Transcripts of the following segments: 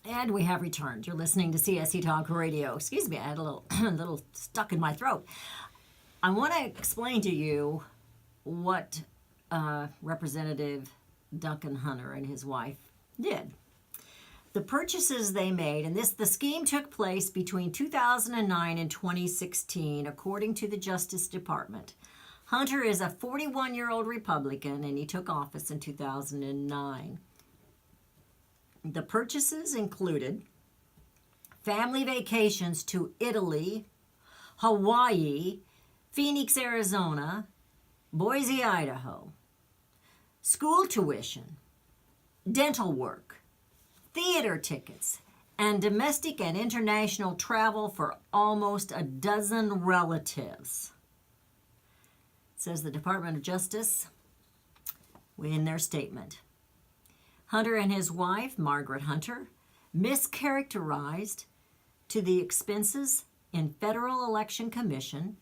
And we have returned. You're listening to CSE Talk Radio. Excuse me, I had a little, a little stuck in my throat. I want to explain to you what Representative Duncan Hunter and his wife did. The purchases they made, and the scheme took place between 2009 and 2016, according to the Justice Department. Hunter is a 41-year-old Republican, and he took office in 2009. The purchases included family vacations to Italy, Hawaii, Phoenix, Arizona, Boise, Idaho, school tuition, dental work, theater tickets, and domestic and international travel for almost a dozen relatives. It says the Department of Justice in their statement. Hunter and his wife, Margaret Hunter, mischaracterized to the expenses in Federal Election Commission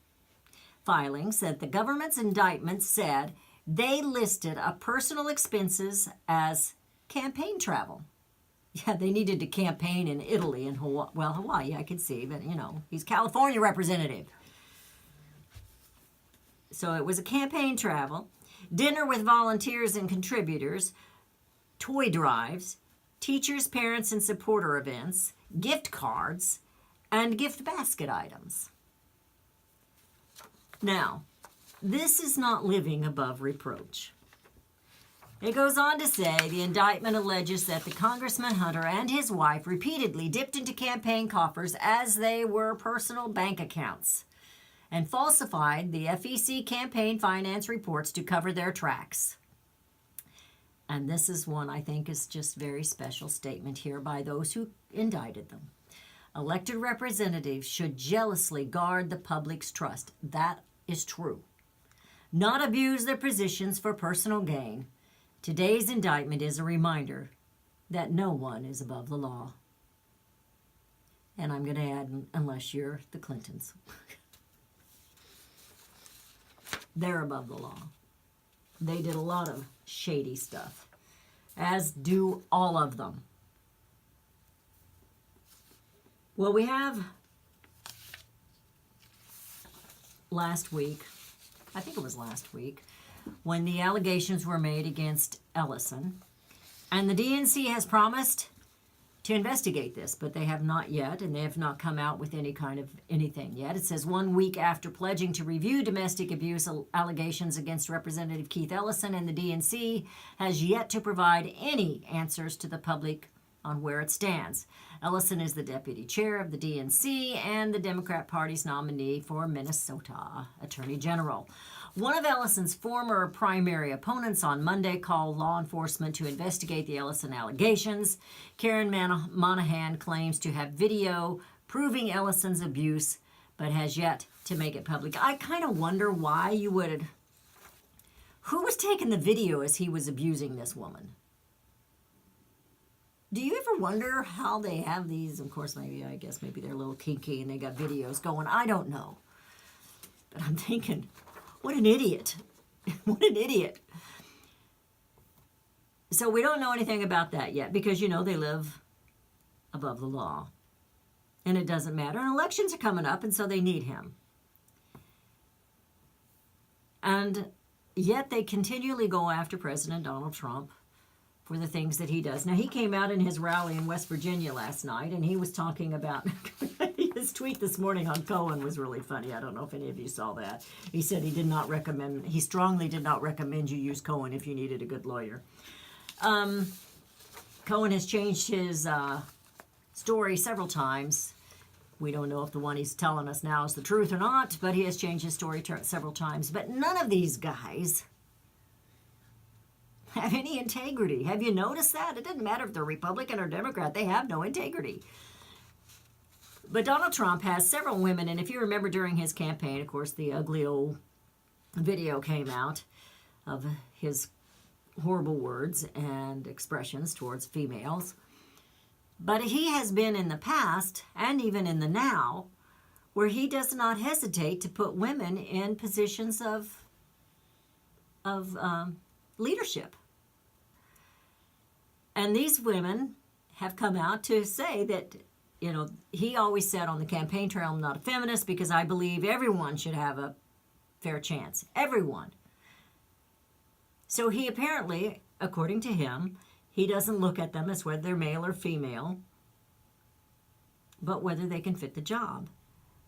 filings that the government's indictment said they listed a personal expenses as campaign travel. Yeah, they needed to campaign in Italy and Hawaii. Well, Hawaii, I could see, but he's California representative. So it was a campaign travel, dinner with volunteers and contributors, toy drives, teachers, parents, and supporter events, gift cards, and gift basket items. Now, this is not living above reproach. It goes on to say the indictment alleges that the Congressman Hunter and his wife repeatedly dipped into campaign coffers as they were personal bank accounts and falsified the FEC campaign finance reports to cover their tracks. And this is one I think is just very special statement here by those who indicted them. Elected representatives should jealously guard the public's trust. That is true. Not abuse their positions for personal gain. Today's indictment is a reminder that no one is above the law. And I'm going to add, unless you're the Clintons. They're above the law. They did a lot of shady stuff, as do all of them. Well, we have last week, I think it was last week, when the allegations were made against Ellison, and the DNC has promised to investigate this, but they have not yet, and they have not come out with any kind of anything yet. It says 1 week after pledging to review domestic abuse allegations against Representative Keith Ellison, and the DNC has yet to provide any answers to the public on where it stands. Ellison is the deputy chair of the DNC and the Democrat Party's nominee for Minnesota Attorney General. One of Ellison's former primary opponents on Monday called law enforcement to investigate the Ellison allegations. Karen Monahan claims to have video proving Ellison's abuse, but has yet to make it public. I kind of wonder why you would... Who was taking the video as he was abusing this woman? Do you ever wonder how they have these? Of course, maybe they're a little kinky and they got videos going. I don't know. But I'm thinking... What an idiot. What an idiot. So we don't know anything about that yet because, they live above the law. And it doesn't matter. And elections are coming up, and so they need him. And yet they continually go after President Donald Trump for the things that he does. Now, he came out in his rally in West Virginia last night, and he was talking about... His tweet this morning on Cohen was really funny. I don't know if any of you saw that. He said he strongly did not recommend you use Cohen if you needed a good lawyer. Cohen has changed his story several times. We don't know if the one he's telling us now is the truth or not, but he has changed his story several times. But none of these guys have any integrity. Have you noticed that? It doesn't matter if they're Republican or Democrat. They have no integrity. But Donald Trump has several women, and if you remember during his campaign, of course, the ugly old video came out of his horrible words and expressions towards females. But he has been in the past, and even in the now, where he does not hesitate to put women in positions of leadership. And these women have come out to say that, he always said on the campaign trail, I'm not a feminist because I believe everyone should have a fair chance. Everyone. So he apparently, according to him, he doesn't look at them as whether they're male or female, but whether they can fit the job.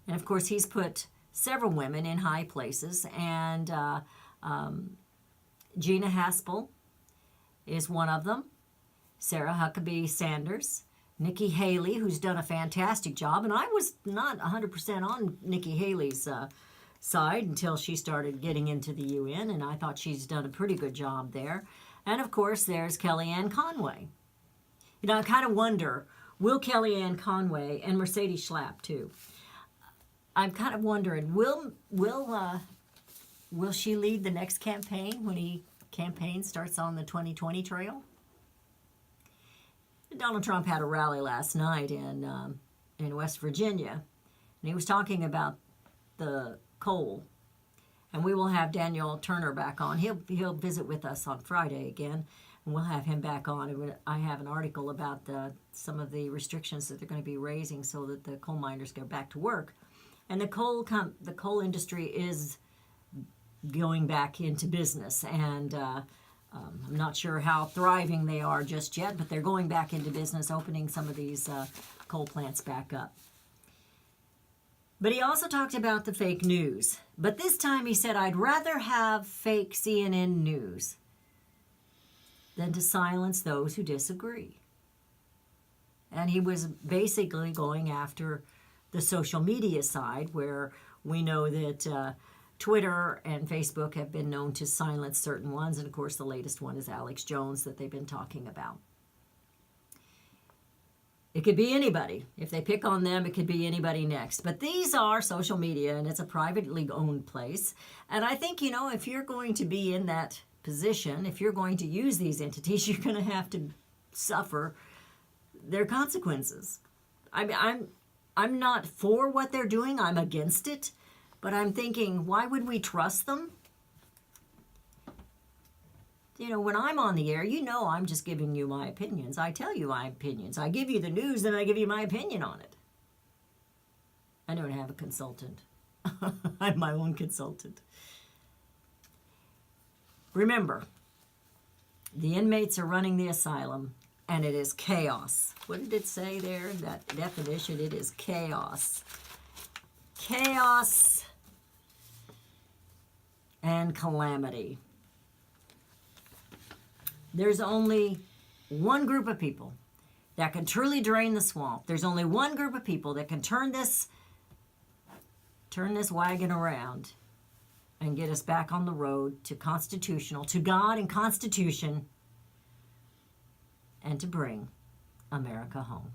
And of course, he's put several women in high places, and Gina Haspel is one of them, Sarah Huckabee Sanders, Nikki Haley, who's done a fantastic job, and I was not 100% on Nikki Haley's side until she started getting into the UN, and I thought she's done a pretty good job there. And of course, there's Kellyanne Conway. I kind of wonder, will Kellyanne Conway, and Mercedes Schlapp too, I'm kind of wondering, will she lead the next campaign when he campaign starts on the 2020 trail? Donald Trump had a rally last night in West Virginia, and he was talking about the coal. And we will have Daniel Turner back on. He'll visit with us on Friday again, and we'll have him back on. And I have an article about some of the restrictions that they're going to be raising so that the coal miners go back to work. And the coal industry is going back into business, and I'm not sure how thriving they are just yet, but they're going back into business, opening some of these coal plants back up. But he also talked about the fake news. But this time he said, I'd rather have fake CNN news than to silence those who disagree. And he was basically going after the social media side, where we know that Twitter and Facebook have been known to silence certain ones. And of course, the latest one is Alex Jones that they've been talking about. It could be anybody. If they pick on them, it could be anybody next. But these are social media, and it's a privately owned place. And I think, if you're going to be in that position, if you're going to use these entities, you're going to have to suffer their consequences. I'm not for what they're doing. I'm against it. But I'm thinking, why would we trust them? When I'm on the air, I'm just giving you my opinions. I tell you my opinions. I give you the news, then I give you my opinion on it. I don't have a consultant. I'm my own consultant. Remember, the inmates are running the asylum, and it is chaos. What did it say there? That definition, it is chaos. Chaos and calamity. There's only one group of people that can truly drain the swamp. There's only one group of people that can turn this wagon around and get us back on the road to God and Constitution, and to bring America home.